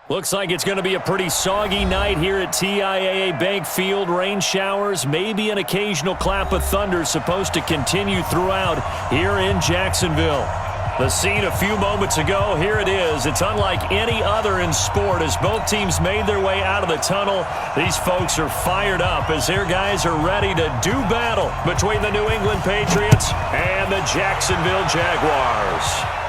Looks like it's going to be a pretty soggy night here at TIAA Bank Field. Rain showers, maybe an occasional clap of thunder supposed to continue throughout here in Jacksonville. The scene a few moments ago, here it is. It's unlike any other in sport as both teams made their way out of the tunnel. These folks are fired up as their guys are ready to do battle between the New England Patriots and the Jacksonville Jaguars.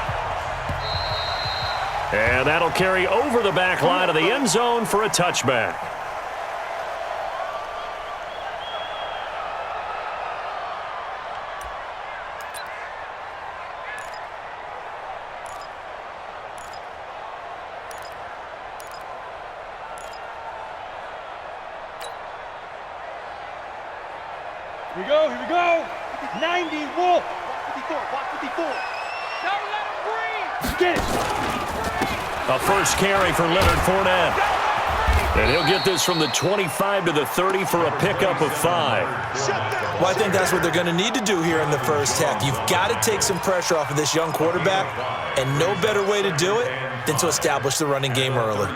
And that'll carry over the back line of the end zone for a touchback. Here we go. 90, Wolf. 54, block 54. Don't let him breathe. Get it. A first carry for Leonard Fournette. And he'll get this from the 25 to the 30 for a pickup of 5. Well, I think that's what they're going to need to do here in the first half. You've got to take some pressure off of this young quarterback, and no better way to do it than to establish the running game early.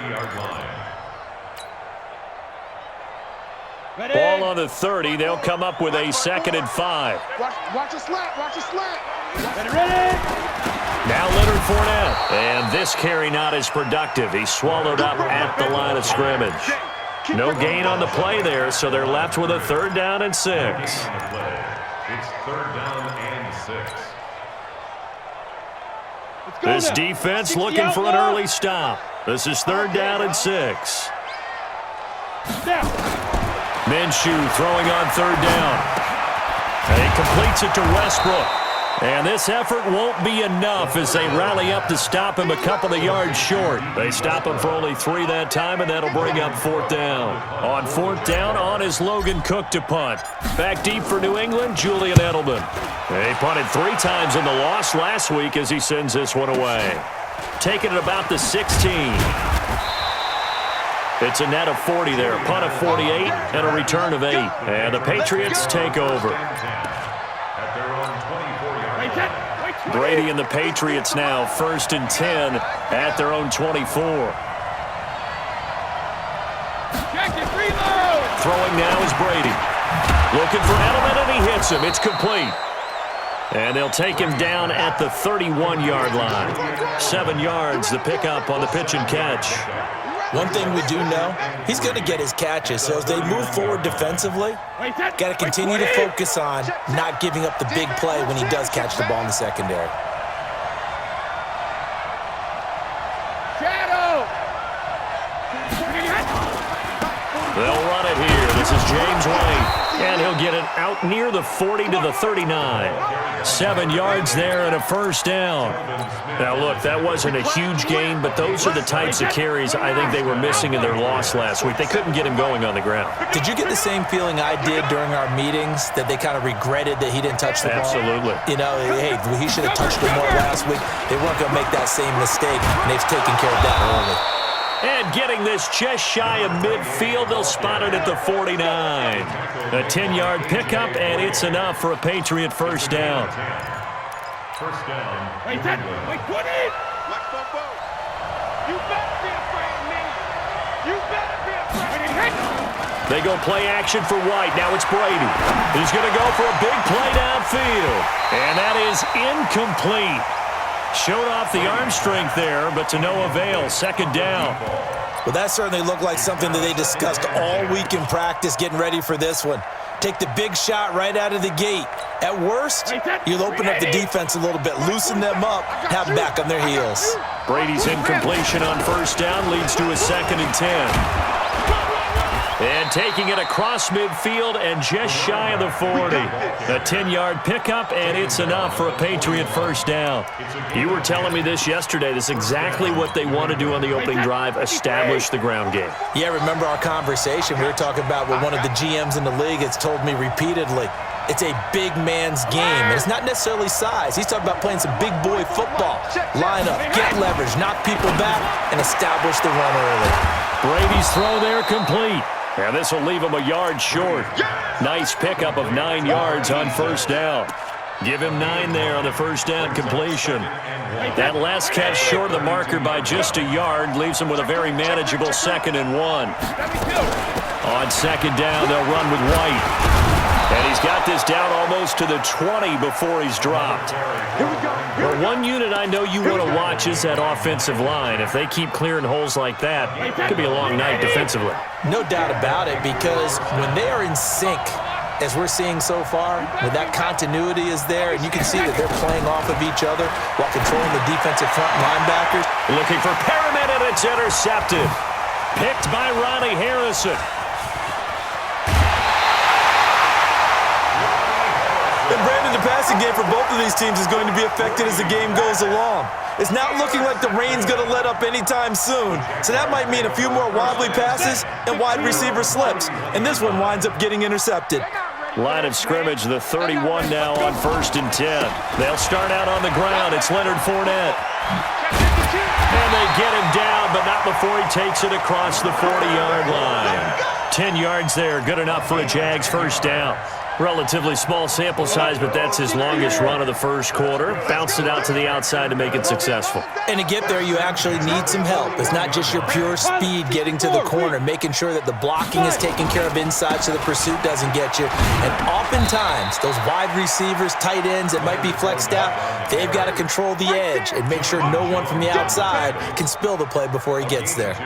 Ball on the 30. They'll come up with a 2nd and 5. Watch a slant. Ready. Now Leonard Fournette. And this carry not as productive. He's swallowed up at the line of scrimmage. No gain on the play there, so they're left with a 3rd down and 6. It's 3rd down and 6. This defense looking for an early stop. This is 3rd down and 6. Minshew throwing on 3rd down. And he completes it to Westbrook. And this effort won't be enough as they rally up to stop him a couple of yards short. They stop him for only 3 that time, and that'll bring up 4th down. On 4th down, on is Logan Cook to punt. Back deep for New England, Julian Edelman. He punted 3 times in the loss last week as he sends this one away. Taking it about the 16. It's a net of 40 there, a punt of 48, and a return of 8. And the Patriots take over. Brady and the Patriots now 1st and 10 at their own 24. Throwing now is Brady. Looking for Edelman, and he hits him. It's complete. And they'll take him down at the 31-yard line. 7 yards, the pickup on the pitch and catch. One thing we do know, he's going to get his catches. So as they move forward defensively, got to continue to focus on not giving up the big play when he does catch the ball in the secondary. They'll run it here. This is James White. And he'll get it out near the 40 to the 39. 7 yards there and a 1st down. Now, look, that wasn't a huge gain, but those are the types of carries I think they were missing in their loss last week. They couldn't get him going on the ground. Did you get the same feeling I did during our meetings, that they kind of regretted that he didn't touch the ball? Absolutely. You know, hey, he should have touched it more last week. They weren't going to make that same mistake, and they've taken care of that early. And getting this just shy of midfield, they'll spot it at the 49. A 10-yard pickup, and it's enough for a Patriot 1st down. First down. Wait, put it! You better be afraid of me! You better be afraid of me! They go play action for White. Now it's Brady. He's going to go for a big play downfield. And that is incomplete. Showed off the arm strength there, but to no avail. 2nd down. Well, that certainly looked like something that they discussed all week in practice getting ready for this one. Take the big shot right out of the gate. At worst, you'll open up the defense a little bit, loosen them up, have them back on their heels. Brady's incompletion on 1st down leads to a 2nd and 10. And taking it across midfield and just shy of the 40. A 10-yard pickup, and it's enough for a Patriot 1st down. You were telling me this yesterday. This is exactly what they want to do on the opening drive, establish the ground game. Yeah, remember our conversation? We were talking about what one of the GMs in the league has told me repeatedly. It's a big man's game, and it's not necessarily size. He's talking about playing some big boy football. Line up, get leverage, knock people back, and establish the run early. Brady's throw there complete. And this will leave him a yard short. Nice pickup of 9 yards on 1st down. Give him 9 there on the first down completion. That last catch short of the marker by just a yard leaves him with a very manageable 2nd and 1. On second down, they'll run with White. And he's got this down almost to the 20 before he's dropped. Well, one unit I know you want to watch is that offensive line. If they keep clearing holes like that, it could be a long night defensively. No doubt about it, because when they are in sync, as we're seeing so far, when that continuity is there, and you can see that they're playing off of each other while controlling the defensive front linebackers. Looking for Perriman, and it's intercepted. Picked by Ronnie Harrison. And Brandon, the passing game for both of these teams is going to be affected as the game goes along. It's not looking like the rain's going to let up anytime soon, so that might mean a few more wobbly passes and wide receiver slips, and this one winds up getting intercepted. Line of scrimmage, the 31 now on 1st and 10. They'll start out on the ground. It's Leonard Fournette. And they get him down, but not before he takes it across the 40-yard line. 10 yards there, good enough for a Jags first down. Relatively small sample size, but that's his longest run of the first quarter. Bounced it out to the outside to make it successful. And to get there, you actually need some help. It's not just your pure speed getting to the corner, making sure that the blocking is taken care of inside so the pursuit doesn't get you. And oftentimes, those wide receivers, tight ends that might be flexed out, they've got to control the edge and make sure no one from the outside can spill the play before he gets there.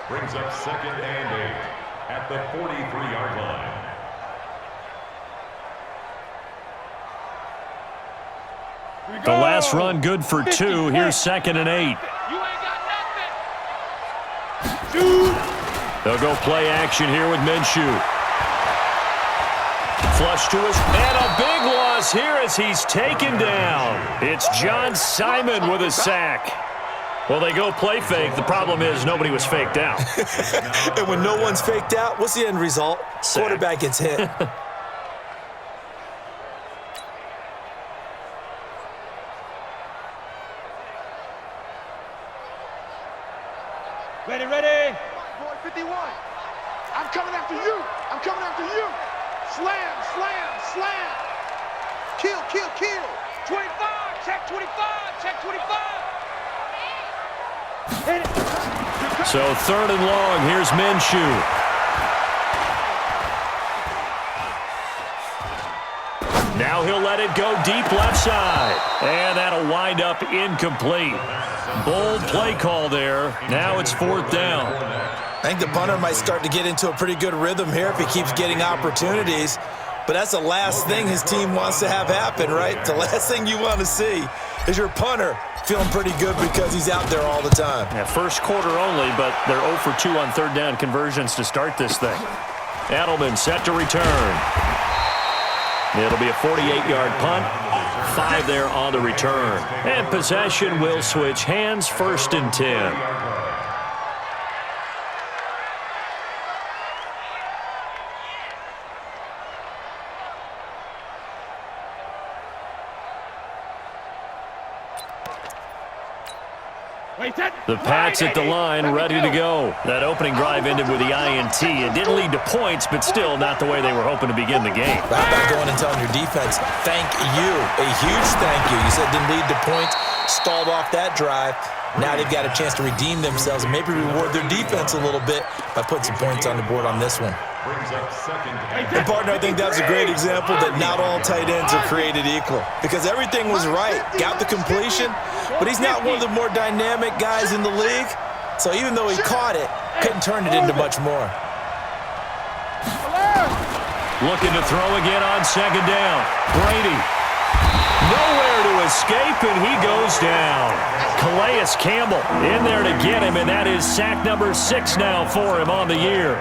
Brings up 2nd and 8 at the 43-yard line. The last run good for 2. Here's 2nd and 8. You ain't got nothing. They'll go play action here with Minshew. Flush to his, and a big loss here as he's taken down. It's John Simon with a sack. Well, they go play fake. The problem is nobody was faked out. And when no one's faked out, what's the end result? Sack. Quarterback gets hit. Ready. Boy, 51. I'm coming after you. I'm coming after you. Slam. Kill. 25. Check 25. Check 25. So 3rd and long. Here's Minshew. Now he'll let it go deep left side. And that'll wind up incomplete. Bold play call there. Now it's 4th down. I think the punter might start to get into a pretty good rhythm here if he keeps getting opportunities. But that's the last thing his team wants to have happen, right? The last thing you want to see is your punter feeling pretty good because he's out there all the time. Yeah, first quarter only, but they're 0 for 2 on 3rd down conversions to start this thing. Edelman set to return. It'll be a 48-yard punt. 5 there on the return. And possession will switch hands, 1st and 10. The Pats at the line, ready to go. That opening drive ended with the INT. It didn't lead to points, but still not the way they were hoping to begin the game. How about going and telling your defense, thank you, a huge thank you. You said it didn't lead to points, stalled off that drive. Now they've got a chance to redeem themselves and maybe reward their defense a little bit by putting some points on the board on this one. And partner, I think that's a great example that not all tight ends are created equal, because everything was right. Got the completion, but he's not one of the more dynamic guys in the league. So even though he caught it, couldn't turn it into much more. Looking to throw again on 2nd down. Brady. Nowhere to escape, and he goes down. Calais Campbell in there to get him, and that is sack number 6 now for him on the year.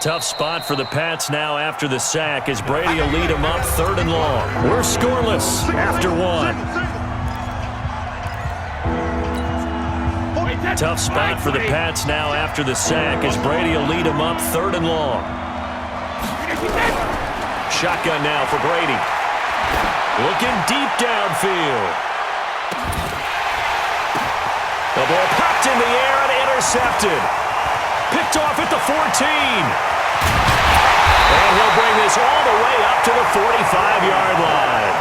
Tough spot for the Pats now after the sack as Brady will lead them up 3rd and long. We're scoreless after 1. Tough spot for the Pats now after the sack as Brady will lead them up 3rd and long. Shotgun now for Brady. Looking deep downfield. The ball popped in the air and intercepted. Picked off at the 14. And he'll bring this all the way up to the 45-yard line.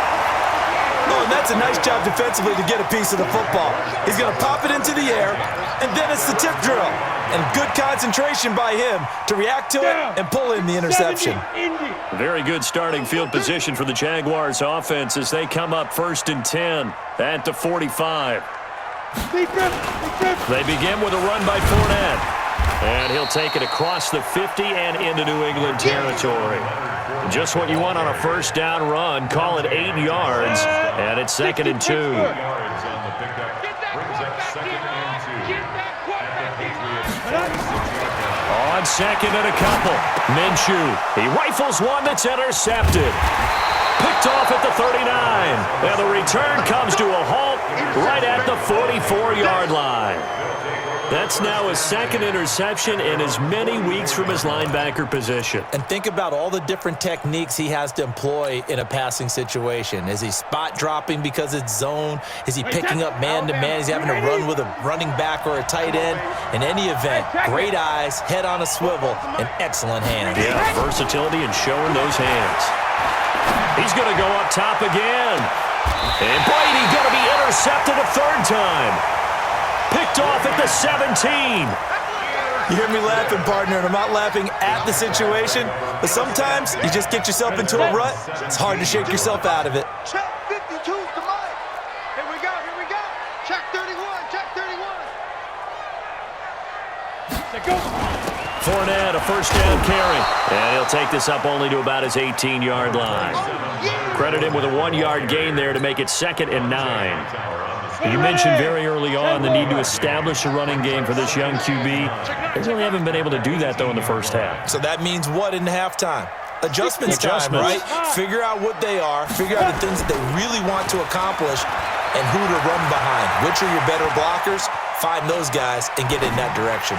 Oh, and that's a nice job defensively to get a piece of the football. He's going to pop it into the air, and then it's the tip drill. And good concentration by him to react to it and pull in the interception. Very good starting field position for the Jaguars offense as they come up 1st and 10 at the 45. They begin with a run by Fournette. And he'll take it across the 50 and into New England territory. Just what you want on a first down run. Call it 8 yards, and it's 2nd and 2. On 2nd and a couple, Minshew. He rifles one that's intercepted. Picked off at the 39. And the return comes to a halt right at the 44-yard line. That's now his 2nd interception in as many weeks from his linebacker position. And think about all the different techniques he has to employ in a passing situation. Is he spot dropping because it's zone? Is he picking up man-to-man? Is he having to run with a running back or a tight end? In any event, great eyes, head on a swivel, and excellent hands. Yeah, versatility and showing those hands. He's going to go up top again. And Brady going to be intercepted a 3rd time. Picked off at the 17. You hear me laughing, partner, and I'm not laughing at the situation, but sometimes you just get yourself into a rut. It's hard to shake yourself out of it. Check 52's to Mike. Here we go, here we go. Check 31, check 31. Go. Fournette, a first down carry. And he'll take this up only to about his 18-yard line. Credit him with a 1-yard gain there to make it 2nd and 9. You mentioned very early on the need to establish a running game for this young QB. They really haven't been able to do that, though, in the first half. So that means what in halftime? Adjustments time, right? Figure out what they are, figure out the things that they really want to accomplish, and who to run behind. Which are your better blockers? Find those guys and get in that direction.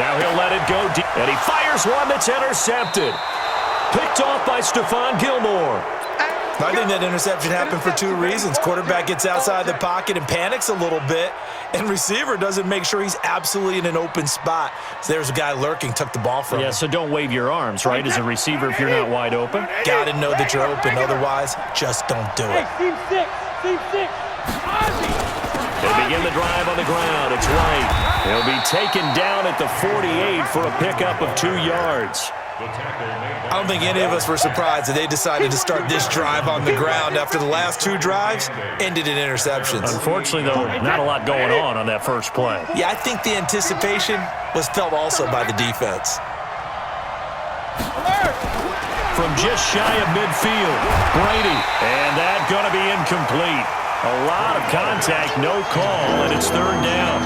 Now he'll let it go deep, and he fires one that's intercepted. Picked off by Stephon Gilmore. I think that interception happened for 2 reasons. Quarterback gets outside the pocket and panics a little bit, and receiver doesn't make sure he's absolutely in an open spot. So there's a guy lurking, took the ball from him. Yeah, so don't wave your arms, right, as a receiver if you're not wide open. Got to know that you're open. Otherwise, just don't do it. Team 6, team 6. They begin the drive on the ground. It's White. He'll be taken down at the 48 for a pickup of 2 yards. I don't think any of us were surprised that they decided to start this drive on the ground after the last 2 drives ended in interceptions. Unfortunately, though, not a lot going on that first play. Yeah, I think the anticipation was felt also by the defense. From just shy of midfield, Brady. And that's going to be incomplete. A lot of contact, no call, and it's 3rd down.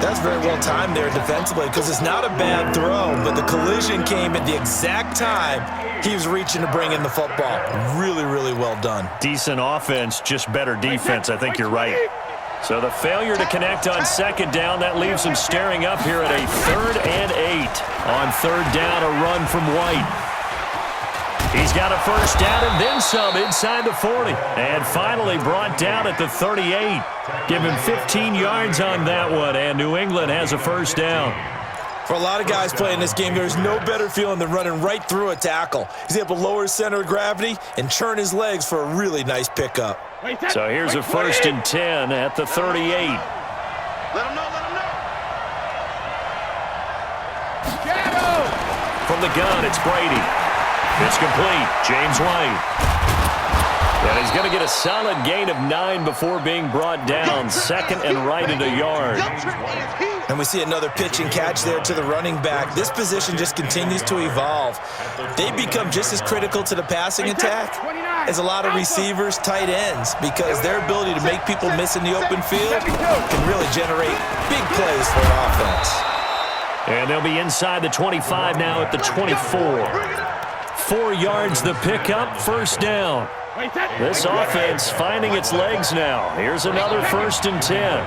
That's very well timed there defensively because it's not a bad throw, but the collision came at the exact time he was reaching to bring in the football. Really, really well done. Decent offense, just better defense. I think you're right. So the failure to connect on 2nd down, that leaves him staring up here at a 3rd and 8. On 3rd down, a run from White. He's got a first down and then some inside the 40. And finally brought down at the 38. Give him 15 yards on that one, and New England has a first down. For a lot of guys playing this game, there's no better feeling than running right through a tackle. He's able to lower his center of gravity and churn his legs for a really nice pickup. So here's a 1st and 10 at the 38. Let him know, let him know. From the gun, it's Brady. It's complete. James White. And he's going to get a solid gain of 9 before being brought down. 2nd and right at a yard. And we see another pitch and catch there to the running back. This position just continues to evolve. They become just as critical to the passing attack as a lot of receivers, tight ends, because their ability to make people miss in the open field can really generate big plays for an offense. And they'll be inside the 25 now at the 24. 4 yards the pickup, first down. This offense finding its legs now. Here's another 1st and 10.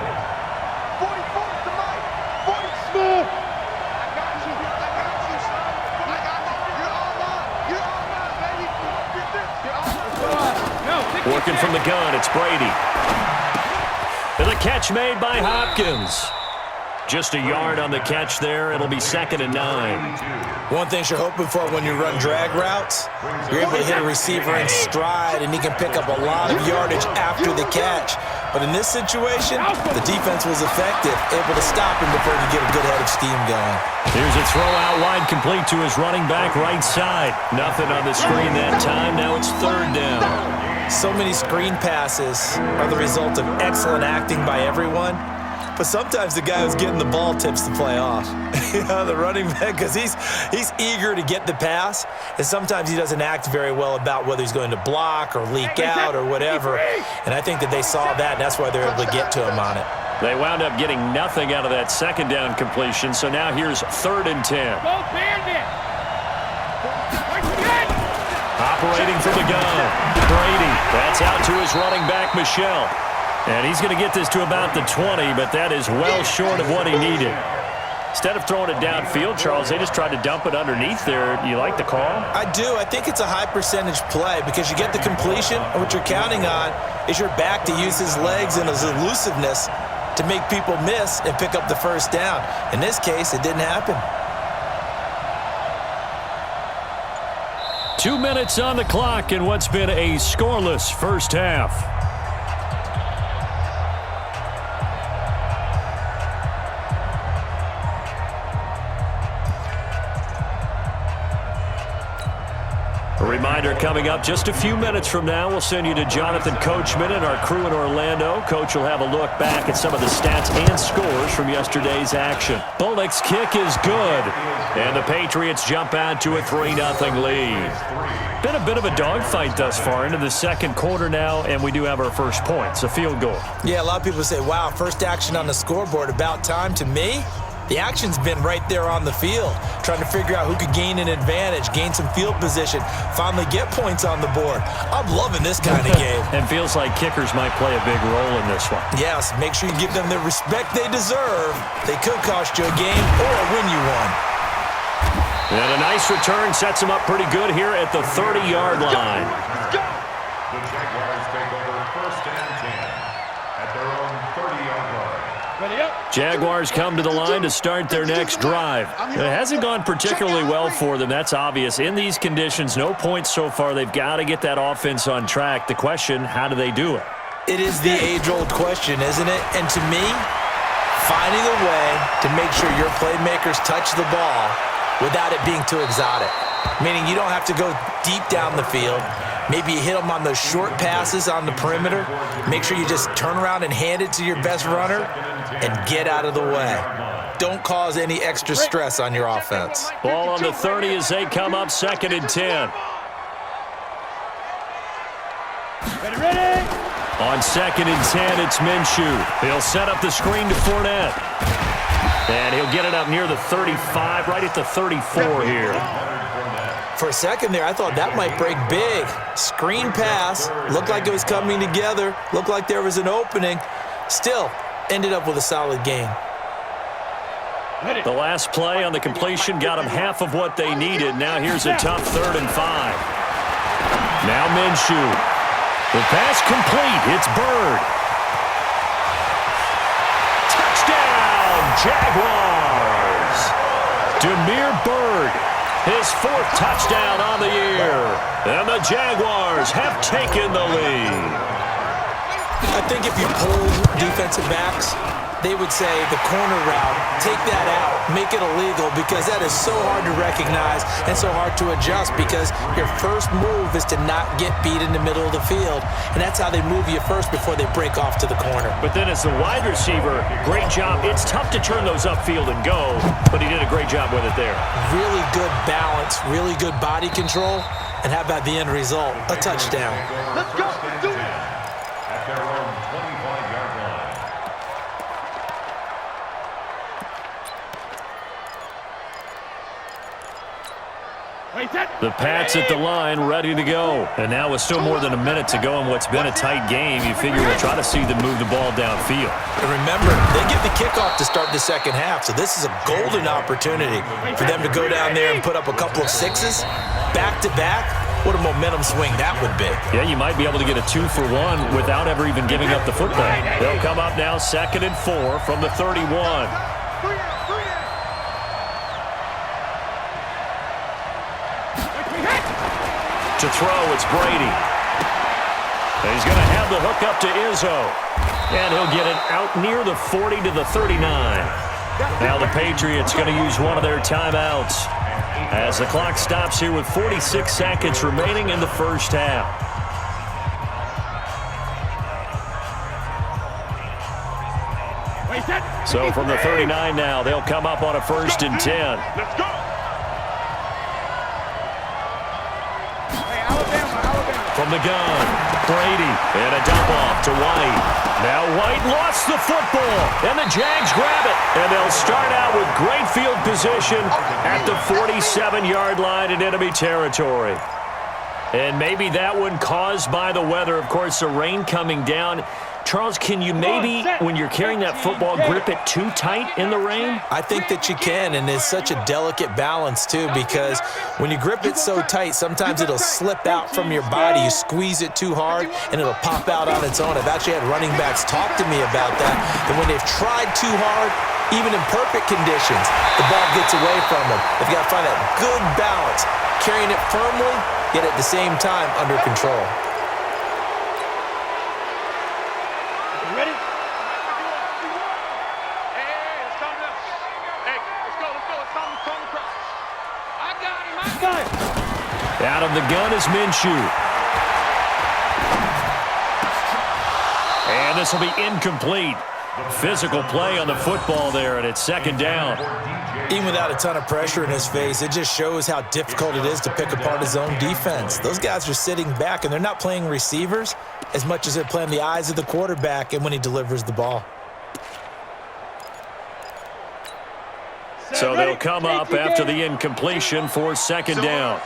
Working from the gun, it's Brady. And the catch made by Hopkins. Just a yard on the catch there. It'll be 2nd and 9. One thing you're hoping for when you run drag routes, you're able to hit a receiver in stride, and he can pick up a lot of yardage after the catch. But in this situation, the defense was effective, able to stop him before he could get a good head of steam going. Here's a throw out wide, complete to his running back right side. Nothing on the screen that time. Now it's 3rd down. So many screen passes are the result of excellent acting by everyone. But sometimes the guy who's getting the ball tips the play off. The running back, because he's eager to get the pass, and sometimes he doesn't act very well about whether he's going to block or leak out or whatever. And I think that they saw that, and that's why they're able to get to him on it. They wound up getting nothing out of that 2nd down completion, so now here's 3rd and 10. Operating from the gun, Brady. That's out to his running back, Michel. And he's going to get this to about the 20, but that is well short of what he needed. Instead of throwing it downfield, Charles, they just tried to dump it underneath there. You like the call? I do. I think it's a high-percentage play because you get the completion, and what you're counting on is your back to use his legs and his elusiveness to make people miss and pick up the 1st down. In this case, it didn't happen. 2 minutes on the clock in what's been a scoreless first half. A reminder coming up just a few minutes from now, we'll send you to Jonathan Coachman and our crew in Orlando. Coach will have a look back at some of the stats and scores from yesterday's action. Bullock's kick is good, and the Patriots jump out to a 3-0 lead. Been a bit of a dogfight thus far into the 2nd quarter now, and we do have our first points, a field goal. Yeah, a lot of people say, wow, first action on the scoreboard, about time. To me, the action's been right there on the field, trying to figure out who could gain an advantage, gain some field position, finally get points on the board. I'm loving this kind of game. And feels like kickers might play a big role in this one. Yes, make sure you give them the respect they deserve. They could cost you a game or win you one. And a nice return sets them up pretty good here at the 30-yard line. The Jaguars take over 1st and 10 at their own 30-yard line. Jaguars come to the line to start their next drive. It hasn't gone particularly well for them, that's obvious. In these conditions, no points so far. They've got to get that offense on track. The question, how do they do it? It is the age-old question, isn't it? And to me, finding a way to make sure your playmakers touch the ball without it being too exotic. Meaning you don't have to go deep down the field. Maybe you hit them on those short passes on the perimeter. Make sure you just turn around and hand it to your best runner and get out of the way. Don't cause any extra stress on your offense. Ball on the 30 as they come up 2nd and 10. Ready? On 2nd and 10, it's Minshew. He'll set up the screen to Fournette. And he'll get it up near the 35, right at the 34 here. For a second there, I thought that might break big. Screen pass, looked like it was coming together, looked like there was an opening. Still, ended up with a solid game. The last play on the completion got them half of what they needed. Now here's a tough 3rd and 5. Now Minshew. The pass complete. It's Bird. Touchdown, Jaguars. Damiere Byrd. His 4th touchdown on the year. And the Jaguars have taken the lead. I think if you pulled defensive backs, they would say the corner route, take that out, make it illegal, because that is so hard to recognize and so hard to adjust, because your first move is to not get beat in the middle of the field, and that's how they move you first before they break off to the corner. But then as the wide receiver, great job. It's tough to turn those upfield and go, but he did a great job with it there. Really good balance, really good body control, and how about the end result? A touchdown. Let's go. Do it. At their own 25-yard line. The Pats at the line, ready to go. And now with still more than a minute to go in what's been a tight game, you figure we'll try to see them move the ball downfield. And remember, they get the kickoff to start the second half, so this is a golden opportunity for them to go down there and put up a couple of sixes back-to-back. What a momentum swing that would be. Yeah, you might be able to get a 2-for-1 without ever even giving up the football. They'll come up now 2nd and 4 from the 31. To throw, it's Brady. And he's going to have the hook up to Izzo. And he'll get it out near the 40 to the 39. Now the Patriots going to use one of their timeouts as the clock stops here with 46 seconds remaining in the first half. So from the 39 now, they'll come up on a 1st and 10. Let's go. From the gun, Brady, and a dump off to White. Now White lost the football, and the Jags grab it. And they'll start out with great field position at the 47-yard line in enemy territory. And maybe that one caused by the weather. Of course, the rain coming down. Charles, can you maybe, when you're carrying that football, grip it too tight in the rain? I think that you can, and it's such a delicate balance, too, because when you grip it so tight, sometimes it'll slip out from your body. You squeeze it too hard, and it'll pop out on its own. I've actually had running backs talk to me about that when they've tried too hard, even in perfect conditions, the ball gets away from them. They've got to find that good balance, carrying it firmly, yet at the same time under control. Ready? Hey, it's coming up. Hey, let's go. It's coming across. I got him. Out of the gun is Minshew. And this will be incomplete. Physical play on the football there, and it's 2nd down. Even without a ton of pressure in his face, it just shows how difficult it is to pick apart his own defense. Those guys are sitting back, and they're not playing receivers as much as they're playing the eyes of the quarterback and when he delivers the ball. So they'll come up after the incompletion for 2nd down.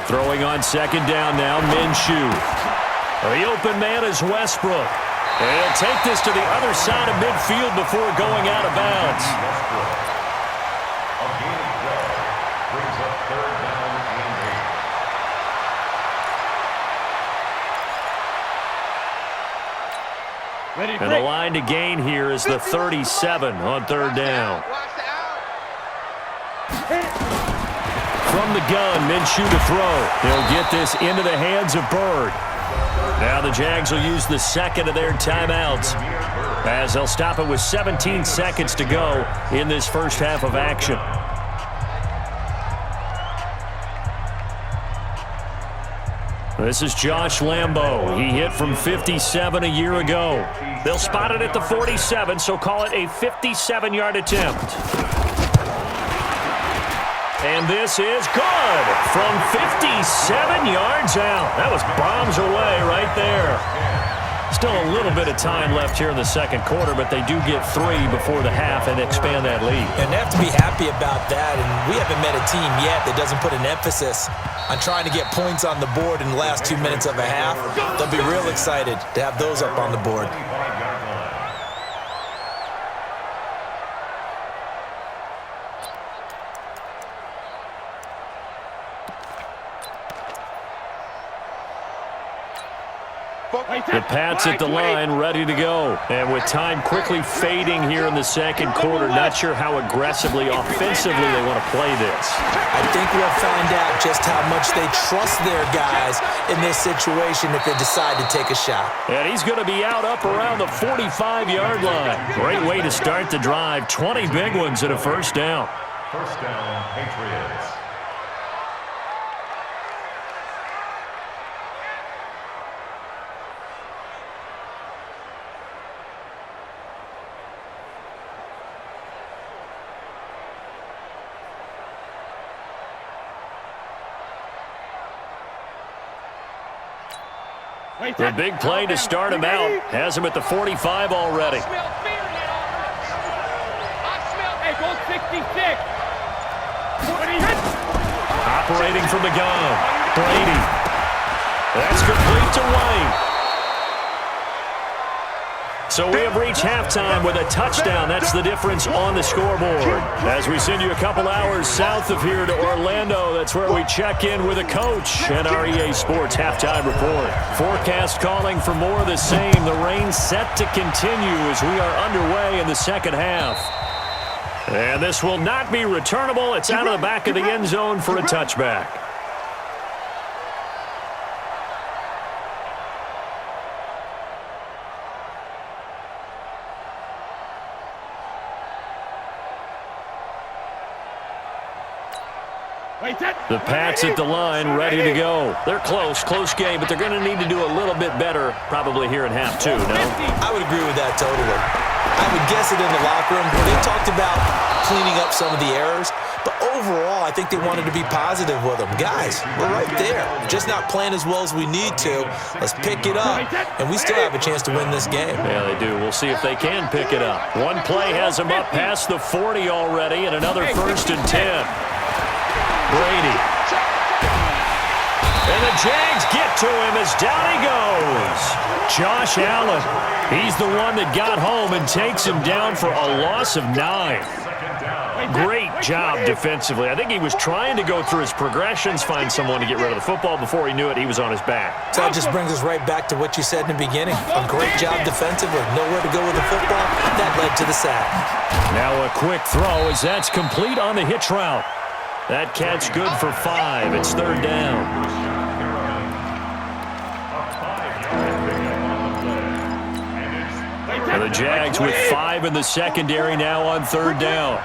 Throwing on 2nd down now, Minshew. The open man is Westbrook. And he'll take this to the other side of midfield before going out of bounds. Brings up 3rd down and 8. And the line to gain here is the 37 on 3rd down. From the gun, Minshew to throw. He'll get this into the hands of Bird. Now the Jags will use the 2nd of their timeouts as they'll stop it with 17 seconds to go in this first half of action. This is Josh Lambo. He hit from 57 a year ago. They'll spot it at the 47, so call it a 57-yard attempt. And this is good from 57 yards out. That was bombs away right there. Still a little bit of time left here in the 2nd quarter, but they do get 3 before the half and expand that lead. And they have to be happy about that, and we haven't met a team yet that doesn't put an emphasis on trying to get points on the board in the last 2 minutes of a half. They'll be real excited to have those up on the board. The Pats at the line, ready to go. And with time quickly fading here in the 2nd quarter, not sure how aggressively, offensively they want to play this. I think we'll find out just how much they trust their guys in this situation if they decide to take a shot. And he's going to be out up around the 45-yard line. Great way to start the drive. 20 big ones at a 1st down. 1st down, Patriots. The big play to start him out has him at the 45 already. Hey, go 66. Operating from the gun, Brady. That's complete to White. So we have reached halftime with a touchdown. That's the difference on the scoreboard. As we send you a couple hours south of here to Orlando, that's where we check in with a coach and our EA Sports halftime report. Forecast calling for more of the same. The rain set to continue as we are underway in the 2nd half. And this will not be returnable. It's out of the back of the end zone for a touchback. The Pats at the line, ready to go. They're close game, but they're going to need to do a little bit better probably here in half two, no? I would agree with that totally. I would guess it in the locker room where they talked about cleaning up some of the errors, but overall I think they wanted to be positive with them. Guys, we're right there. Just not playing as well as we need to. Let's pick it up, and we still have a chance to win this game. Yeah, they do. We'll see if they can pick it up. One play has them up past the 40 already, and another 1st and 10. Brady. And the Jags get to him as down he goes. Josh Allen. He's the one that got home and takes him down for a loss of 9. Great job defensively. I think he was trying to go through his progressions, find someone to get rid of the football. Before he knew it, he was on his back. So that just brings us right back to what you said in the beginning. A great job defensively. Nowhere to go with the football. That led to the sack. Now a quick throw as that's complete on the hitch route. That catch good for 5. It's 3rd down. And the Jags with 5 in the secondary now on 3rd down.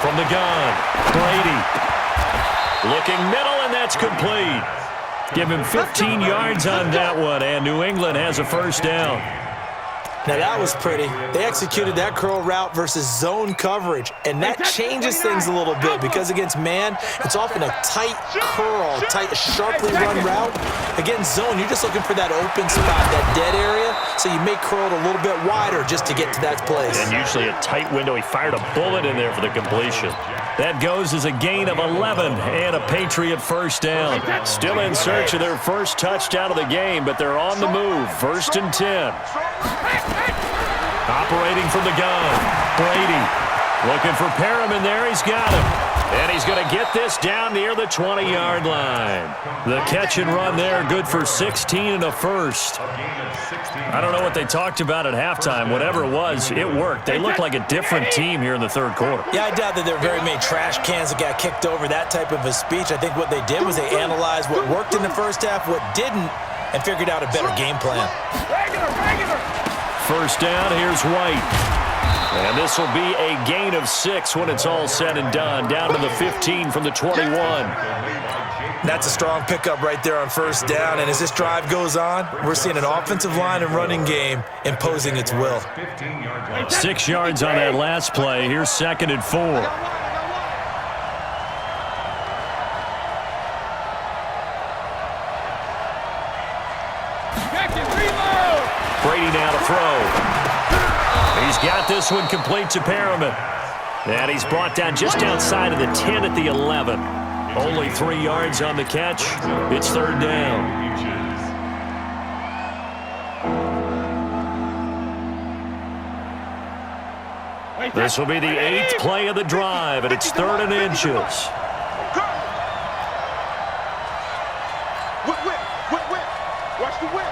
From the gun, Brady. Looking middle, and that's complete. Give him 15 yards on that one, and New England has a 1st down. Now that was pretty. They executed that curl route versus zone coverage, and that changes things a little bit because against man, it's often a tight curl, tight, sharply run route. Against zone, you're just looking for that open spot, that dead area, so you may curl it a little bit wider just to get to that place. And usually a tight window. He fired a bullet in there for the completion. That goes as a gain of 11 and a Patriot 1st down. Still in search of their first touchdown of the game, but they're on the move. 1st and 10. Operating from the gun, Brady. Looking for Perriman there. He's got him. And he's going to get this down near the 20-yard line. The catch and run there, good for 16 and a 1st. I don't know what they talked about at halftime. Whatever it was, it worked. They look like a different team here in the 3rd quarter. Yeah, I doubt that there are very many trash cans that got kicked over, that type of a speech. I think what they did was they analyzed what worked in the first half, what didn't, and figured out a better game plan. 1st down, here's White. And this will be a gain of 6 when it's all said and done. Down to the 15 from the 21. That's a strong pickup right there on 1st down. And as this drive goes on, we're seeing an offensive line and running game imposing its will. 6 yards on that last play. Here's 2nd and 4. Brady now to throw. He's got this one complete to Perriman. And he's brought down just outside of the 10 at the 11. Only 3 yards on the catch. It's 3rd down. This will be the 8th play of the drive, and it's 3rd and inches. Watch the whip.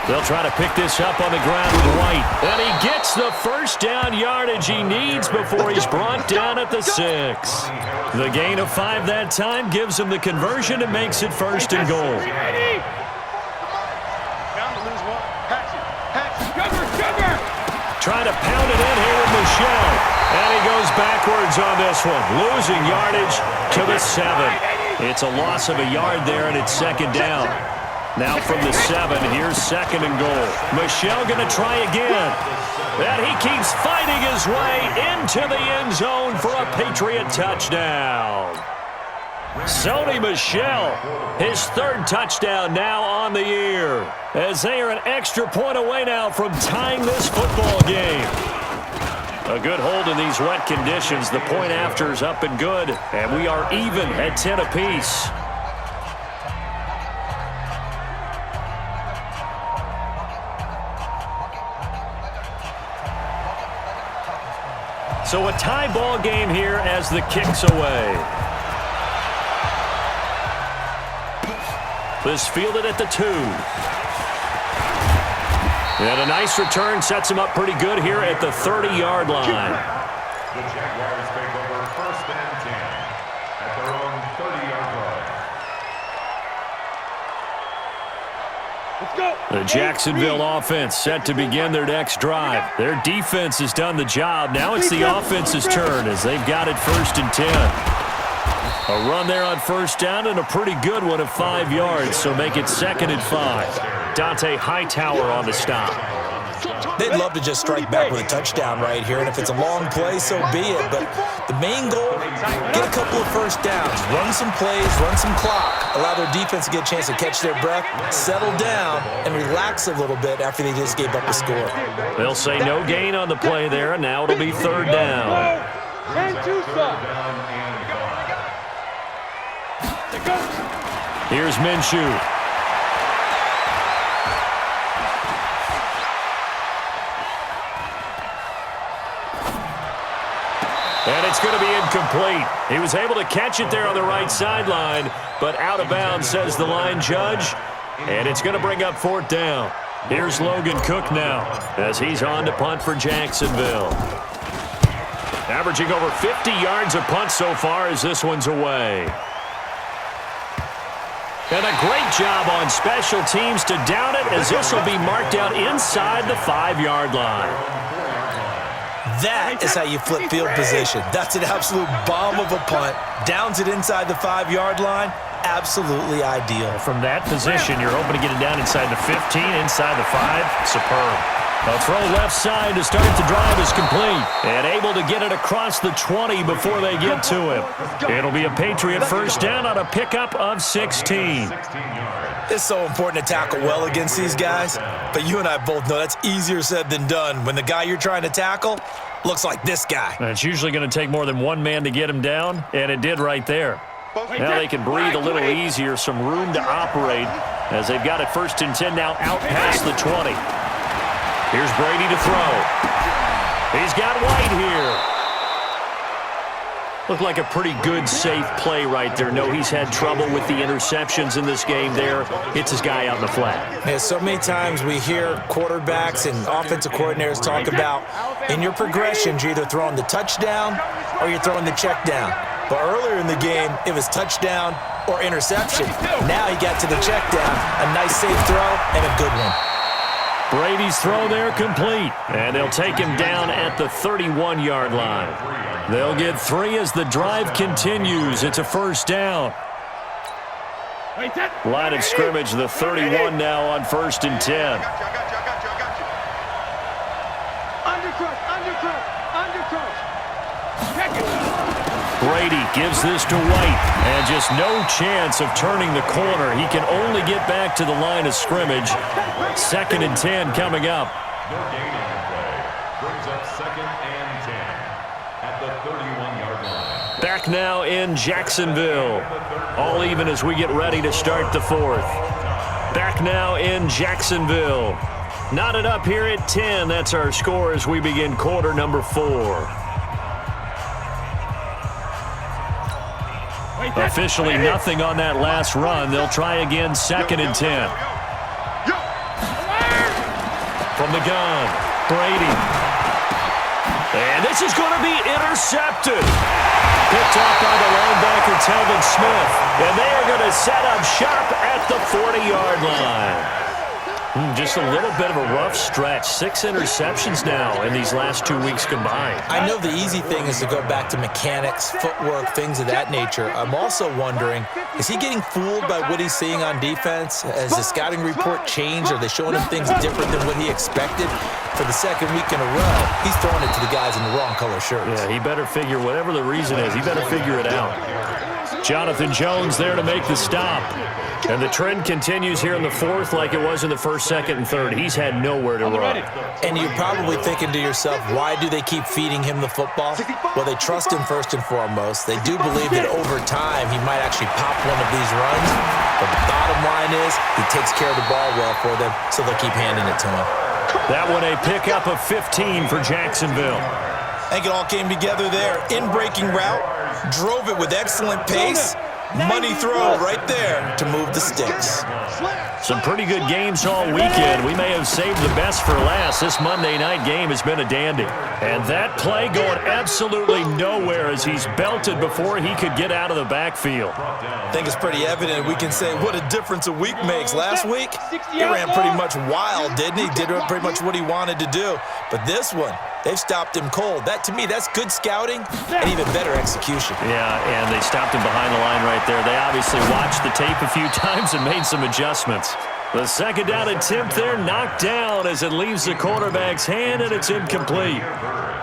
They'll try to pick this up on the ground with White. And he gets the 1st down yardage he needs before he's brought down at the 6. The gain of 5 that time gives him the conversion and makes it 1st and goal. Trying to pound it in here with Michelle. And he goes backwards on this one. Losing yardage to the 7. It's a loss of a yard there, and it's 2nd down. Now from the 7, here's 2nd and goal. Michelle going to try again. And he keeps fighting his way into the end zone for a Patriot touchdown. Sony Michel, his 3rd touchdown now on the year, as they are an extra point away now from tying this football game. A good hold in these wet conditions. The point after is up and good, and we are even at 10 apiece. So a tie ball game here as the kick's away. This fielded at the 2. And a nice return sets him up pretty good here at the 30-yard line. The Jaguars take over 1st and 10 at their own 30-yard line. Let's go. The Jacksonville offense set to begin their next drive. Their defense has done the job. Now it's the offense's turn as they've got it 1st and 10. A run there on 1st down and a pretty good one of 5 yards, so make it 2nd and 5. Dante Hightower on the stop. They'd love to just strike back with a touchdown right here, and if it's a long play, so be it. But the main goal, get a couple of 1st downs, run some plays, run some clock, allow their defense to get a chance to catch their breath, settle down, and relax a little bit after they just gave up a score. They'll say no gain on the play there, and now it'll be 3rd down. And 2 Here's Minshew. And it's going to be incomplete. He was able to catch it there on the right sideline, but out of bounds, says the line judge. And it's going to bring up 4th down. Here's Logan Cook now as he's on to punt for Jacksonville. Averaging over 50 yards a punt so far as this one's away. And a great job on special teams to down it as this will be marked out inside the 5-yard line. That is how you flip field position. That's an absolute bomb of a punt. Downs it inside the 5-yard line. Absolutely ideal. From that position, you're hoping to get it down inside the 15, inside the 5. Superb. A throw left side to start the drive is complete. And able to get it across the 20 before they get to him. It'll be a Patriot 1st down on a pickup of 16. It's so important to tackle well against these guys. But you and I both know that's easier said than done when the guy you're trying to tackle looks like this guy. And it's usually going to take more than one man to get him down, and it did right there. Now they can breathe a little easier, some room to operate as they've got it 1st and 10 now out past the 20. Here's Brady to throw. He's got White here. Looked like a pretty good, safe play right there. No, he's had trouble with the interceptions in this game there. Hits his guy out in the flat. Yeah, so many times we hear quarterbacks and offensive coordinators talk about in your progressions, you're either throwing the touchdown or you're throwing the check down. But earlier in the game, it was touchdown or interception. Now he got to the check down, a nice safe throw, and a good one. Brady's throw there complete, and they'll take him down at the 31-yard line. They'll get 3 as the drive continues. It's a 1st down. Line of scrimmage, the 31 now on 1st and 10. Brady gives this to White, and just no chance of turning the corner. He can only get back to the line of scrimmage. 2nd and 10 coming up. Their gain on the play brings up 2nd and 10 at the 31-yard line. Back now in Jacksonville. All even as we get ready to start the 4th. Back now in Jacksonville. Knotted up here at 10. That's our score as we begin quarter number 4. Officially nothing on that last run. They'll try again 2nd and 10. From the gun, Brady. And this is going to be intercepted. Picked up by the linebacker, Telvin Smith. And they are going to set up shop at the 40-yard line. Just a little bit of a rough stretch. 6 interceptions now in these last 2 weeks combined. I know the easy thing is to go back to mechanics, footwork, things of that nature. I'm also wondering, is he getting fooled by what he's seeing on defense? Has the scouting report changed? Are they showing him things different than what he expected? For the 2nd week in a row, he's throwing it to the guys in the wrong color shirts. Yeah, he better figure, whatever the reason is, he better figure it out. Jonathan Jones there to make the stop. And the trend continues here in the 4th like it was in the 1st, 2nd, and 3rd. He's had nowhere to run. And you're probably thinking to yourself, why do they keep feeding him the football? Well, they trust him first and foremost. They do believe that over time he might actually pop one of these runs. But the bottom line is he takes care of the ball well for them, so they'll keep handing it to him. That one a pickup of 15 for Jacksonville. I think it all came together there. In-breaking route, drove it with excellent pace, Money throw right there to move the sticks. Some pretty good games all weekend. We may have saved the best for last. This Monday night game has been a dandy. And that play going absolutely nowhere as he's belted before he could get out of the backfield. I think it's pretty evident. We can say what a difference a week makes. Last week, he ran pretty much wild, didn't he? Did pretty much what he wanted to do. But this one, they've stopped him cold. That, to me, that's good scouting and even better execution. Yeah, and they stopped him behind the line right there. They obviously watched the tape a few times and made some adjustments. The second down attempt there knocked down as it leaves the quarterback's hand, and it's incomplete.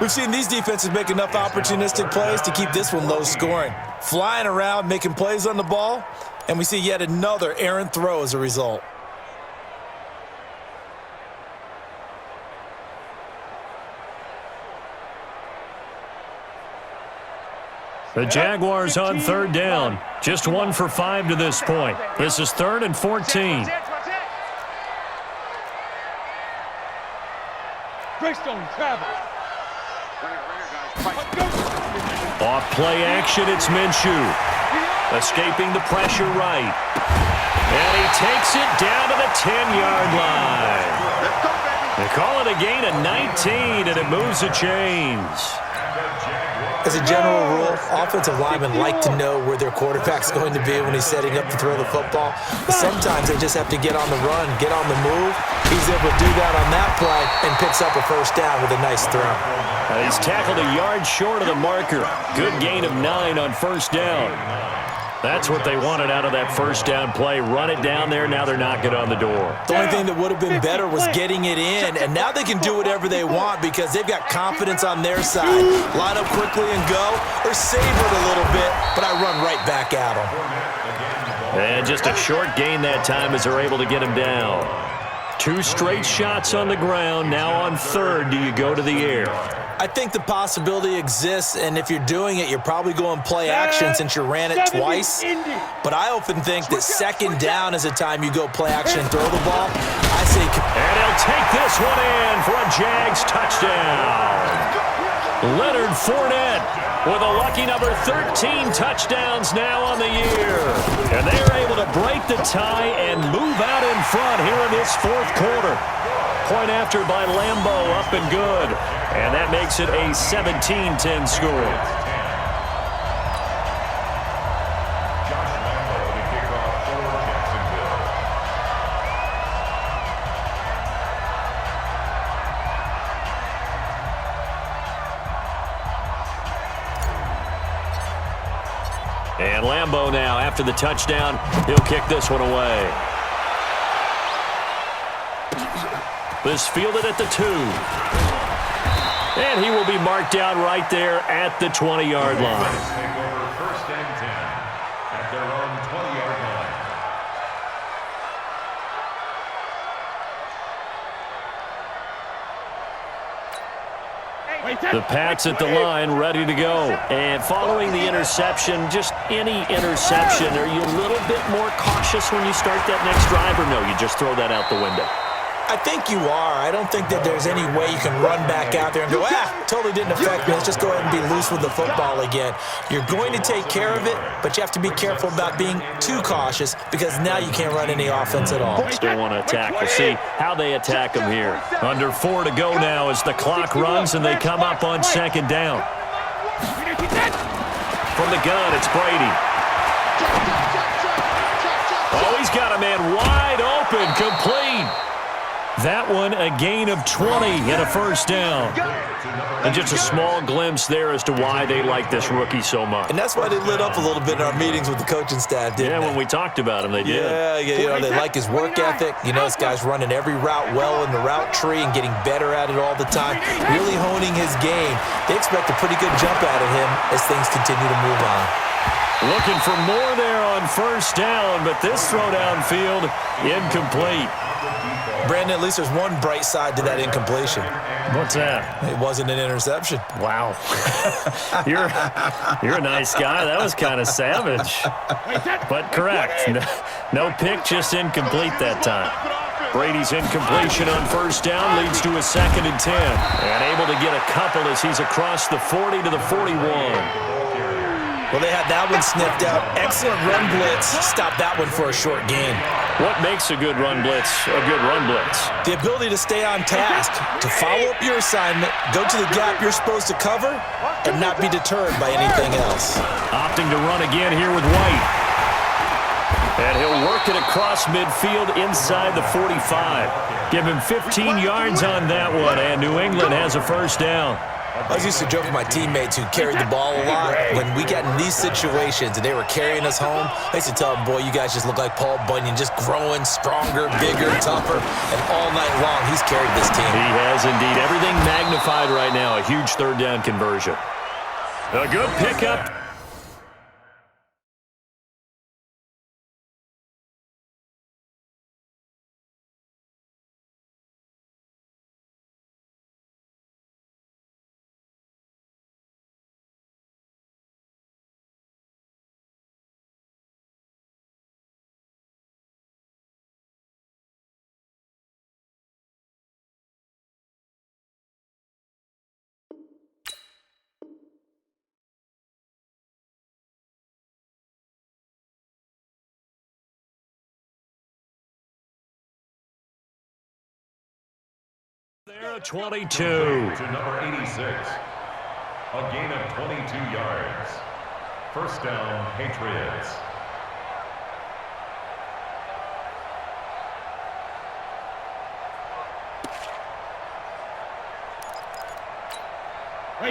We've seen these defenses make enough opportunistic plays to keep this one low scoring. Flying around, making plays on the ball, and we see yet another errant throw as a result. The Jaguars on third down. Just 1 for 5 to this point. This is 3rd and 14. Off play action, it's Minshew. Escaping the pressure right. And he takes it down to the 10-yard line. They call it a gain of 19, and it moves the chains. As a general rule, offensive linemen like to know where their quarterback's going to be when he's setting up to throw the football. But sometimes they just have to get on the run, get on the move. He's able to do that on that play and picks up a first down with a nice throw. He's tackled a yard short of the marker. Good gain of 9 on first down. That's what they wanted out of that first down play. Run it down there. Now they're knocking on the door. The only thing that would have been better was getting it in, and now they can do whatever they want because they've got confidence on their side. Line up quickly and go, or save it a little bit, but I run right back at them. And just a short gain that time as they're able to get him down. 2 straight shots on the ground. Now on third, do you go to the air? I think the possibility exists, and if you're doing it, you're probably going play action since you ran it twice. But I often think that second down is a time you go play action and throw the ball. I say, and he'll take this one in for a Jags touchdown. Leonard Fournette with a lucky number 13 touchdowns now on the year. And they are able to break the tie and move out in front here in this fourth quarter. Point after by Lambeau, up and good. And that makes it a 17-10 score. And Lambeau now, after the touchdown, he'll kick this one away. This fielded at the 2. And he will be marked down right there at the 20-yard line. Take over 1st and 10 at their own 20-yard line. The Pats at the line, ready to go. And following the interception, just any interception, are you a little bit more cautious when you start that next drive, or no, you just throw that out the window? I think you are. I don't think that there's any way you can run back out there and go, totally didn't affect me. Let's just go ahead and be loose with the football again. You're going to take care of it, but you have to be careful about being too cautious because now you can't run any offense at all. Still want to attack. We'll see how they attack them here. Under 4 to go now as the clock runs and they come up on second down. From the gun, it's Brady. Oh, he's got a man wide open, complete. That one a gain of 20 and a first down. And just a small glimpse there as to why they like this rookie so much. And that's why they lit up a little bit in our meetings with the coaching staff, didn't they? When we talked about him, they did. Yeah, they like his work ethic. This guy's running every route well in the route tree and getting better at it all the time, really honing his game. They expect a pretty good jump out of him as things continue to move on. Looking for more there on first down, but this throw downfield incomplete. Brandon, at least there's one bright side to that incompletion. What's that? It wasn't an interception. Wow. You're a nice guy. That was kind of savage. But correct. No pick, just incomplete that time. Brady's incompletion on first down leads to a 2nd and 10. And able to get a couple as he's across the 40 to the 41. Well, they had that one sniffed out. Excellent run blitz. Stop that one for a short gain. What makes a good run blitz a good run blitz? The ability to stay on task, to follow up your assignment, go to the gap you're supposed to cover, and not be deterred by anything else. Opting to run again here with White. And he'll work it across midfield inside the 45. Give him 15 yards on that one, and New England has a first down. I used to joke with my teammates who carried the ball a lot. When we got in these situations and they were carrying us home, I used to tell them, boy, you guys just look like Paul Bunyan, just growing stronger, bigger, tougher, and all night long he's carried this team. He has indeed. Everything magnified right now. A huge third down conversion. A good pickup. There, 22. To number 86. A gain of 22 yards. First down, Patriots.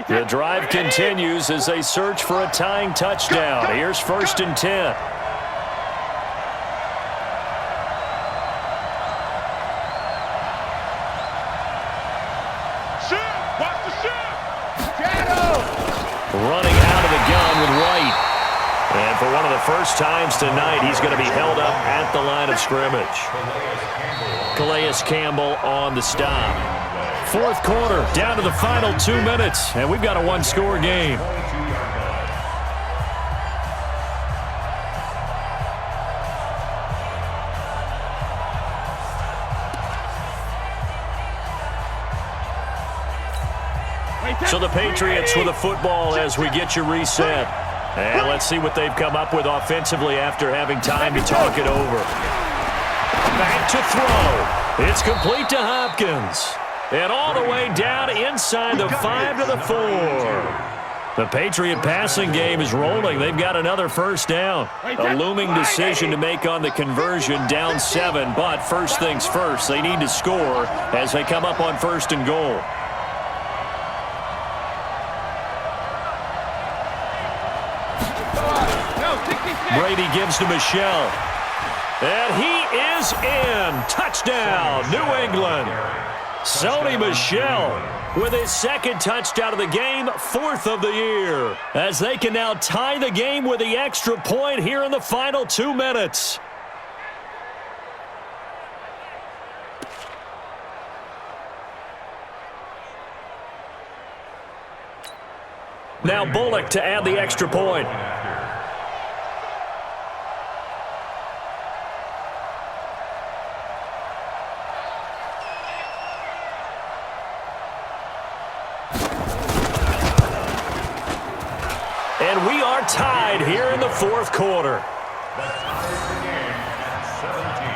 The drive continues as they search for a tying touchdown. Here's 1st and 10. Running out of the gun with White. And for one of the first times tonight, he's going to be held up at the line of scrimmage. Calais Campbell on the stop. Fourth quarter, down to the final 2 minutes, and we've got a one-score game. So the Patriots with a football as we get you reset. And let's see what they've come up with offensively after having time to talk it over. Back to throw. It's complete to Hopkins. And all the way down inside the 5 to the 4. The Patriot passing game is rolling. They've got another first down. A looming decision to make on the conversion, down 7. But first things first, they need to score as they come up on 1st and goal. Brady gives to Michel. And he is in. Touchdown, New England. Sony Michel with his 2nd touchdown of the game, 4th of the year. As they can now tie the game with the extra point here in the final 2 minutes. Now Bullock to add the extra point. And we are tied here in the 4th quarter. That ties the game at 17.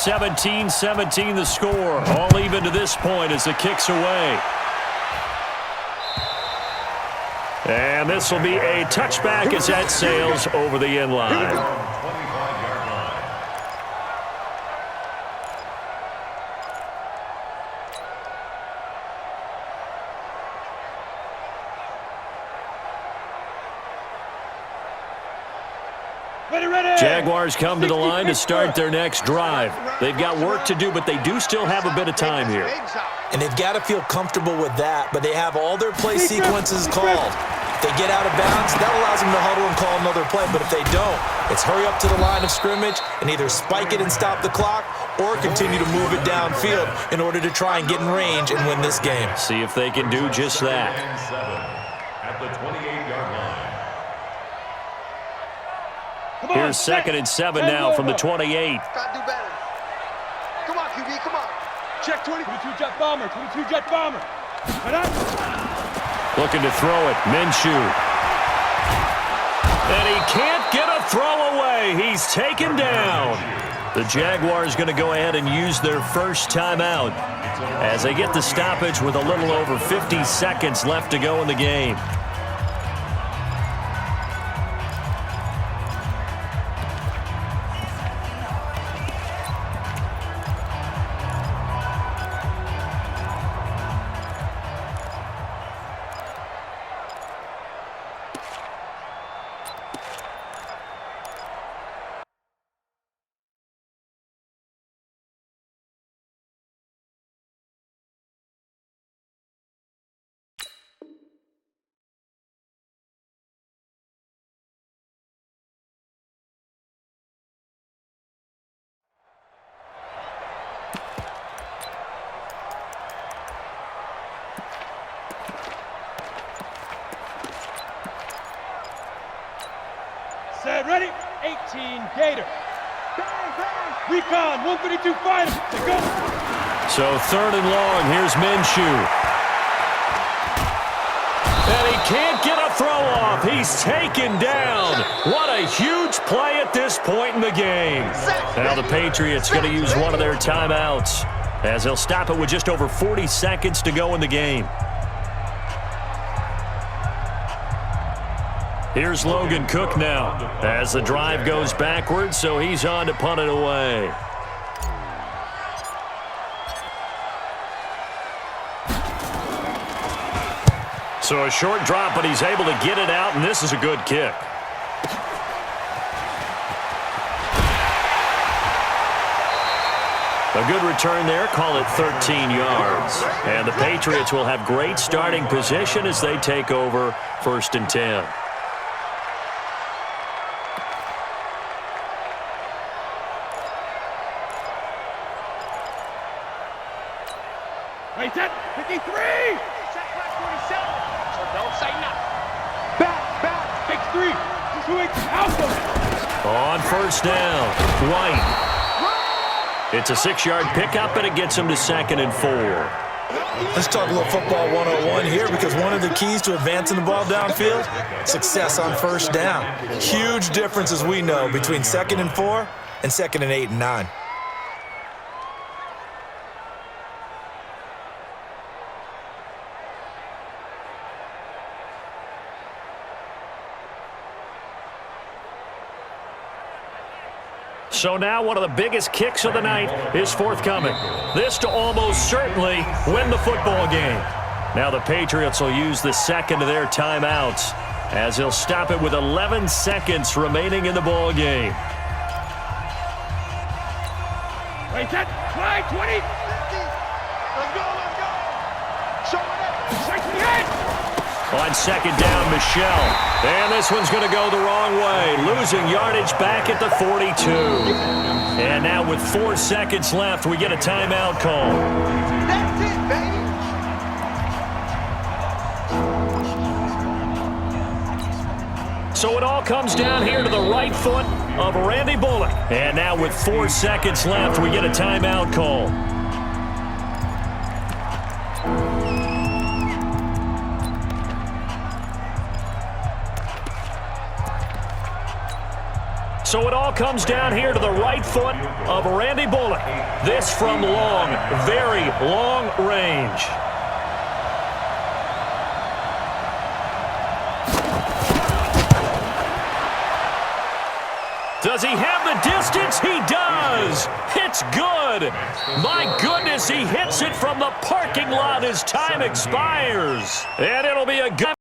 (17-17) the score. All even to this point as the kick's away. And this will be a touchback as that sails over the end line. 25-yard line. Jaguars come to the line to start their next drive. They've got work to do, but they do still have a bit of time here. And they've got to feel comfortable with that, but they have all their play sequences called. If they get out of bounds, that allows them to huddle and call another play. But if they don't, it's hurry up to the line of scrimmage and either spike it and stop the clock or continue to move it downfield in order to try and get in range and win this game. See if they can do just that. At the 28-yard line. Here's 2nd and 7 now from the 28. Gotta do better. Come on, QB, come on. Check 22 jet bomber, 22 jet bomber. Looking to throw it, Minshew. And he can't get a throw away. He's taken down. The Jaguars going to go ahead and use their first timeout as they get the stoppage with a little over 50 seconds left to go in the game. Set, ready? 18, Gator. Recon, 152 fighter. Go. So 3rd and long, here's Minshew. And he can't get a throw off. He's taken down. What a huge play at this point in the game. Now the Patriots going to use one of their timeouts as they'll stop it with just over 40 seconds to go in the game. Here's Logan Cook now as the drive goes backwards, so he's on to punt it away. So a short drop, but he's able to get it out, and this is a good kick. A good return there, call it 13 yards. And the Patriots will have great starting position as they take over 1st and 10. Right, set, 53! Check back 47. So don't say nothing. Back, big 3. 2-8, out. On 1st down, White. It's a 6-yard pickup, and it gets him to 2nd and 4. Let's talk a little football 101 here, because one of the keys to advancing the ball downfield, success on 1st down. Huge difference, as we know, between 2nd and 4 and 2nd and 8 and 9. So now one of the biggest kicks of the night is forthcoming. This to almost certainly win the football game. Now the Patriots will use the 2nd of their timeouts as they'll stop it with 11 seconds remaining in the ball game. Right, set, fly, 20. 50. Let's go. Show it up. Strike to the head. On 2nd down, Michelle. And this one's going to go the wrong way. Losing yardage back at the 42. And now with 4 seconds left, we get a timeout call. That's it, baby. So it all comes down here to the right foot of Randy Bullock. And now with 4 seconds left, we get a timeout call. So it all comes down here to the right foot of Randy Bullock. This from long, very long range. Does he have the distance? He does. It's good. My goodness, he hits it from the parking lot as time expires. And it'll be a good